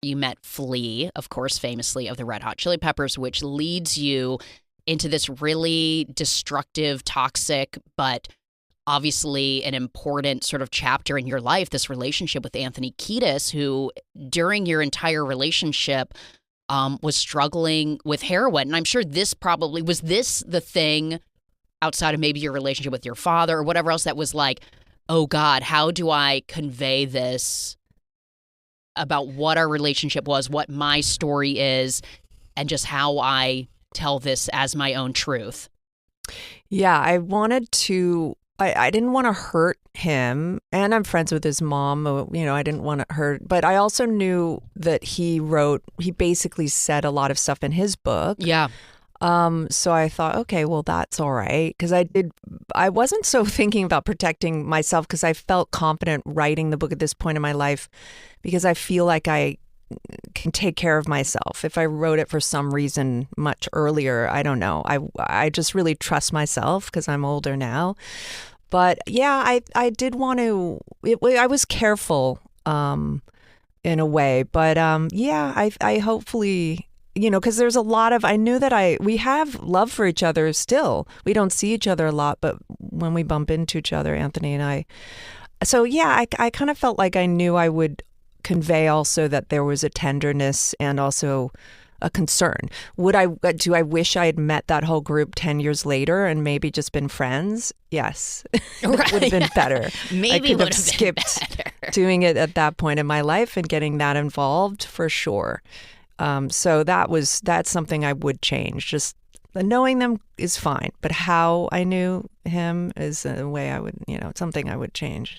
you met Flea, of course, famously of the Red Hot Chili Peppers, which leads you into this really destructive, toxic, but obviously an important sort of chapter in your life, this relationship with Anthony Kiedis, who during your entire relationship was struggling with heroin. And I'm sure was this the thing outside of maybe your relationship with your father or whatever else that was like, oh God, how do I convey this about what our relationship was, what my story is, and just how I tell this as my own truth? Yeah, I didn't want to hurt him, and I'm friends with his mom. I didn't want to hurt, but I also knew that he basically said a lot of stuff in his book. Yeah. So I thought, okay, well, that's all right. Because I wasn't so thinking about protecting myself because I felt confident writing the book at this point in my life because I feel like I can take care of myself. If I wrote it for some reason much earlier, I don't know. I just really trust myself because I'm older now. But yeah, I did want to, I was careful in a way. But yeah, I hopefully, because there's a lot of, I knew that we have love for each other still. We don't see each other a lot, but when we bump into each other, Anthony and I. So yeah, I kind of felt like I knew I would convey also that there was a tenderness and also a concern. Do I wish I had met that whole group 10 years later and maybe just been friends? Yes. It would have been better. Maybe I could have skipped doing it at that point in my life and getting that involved for sure. So that's something I would change. Just knowing them is fine, but how I knew him is a way I would, something I would change.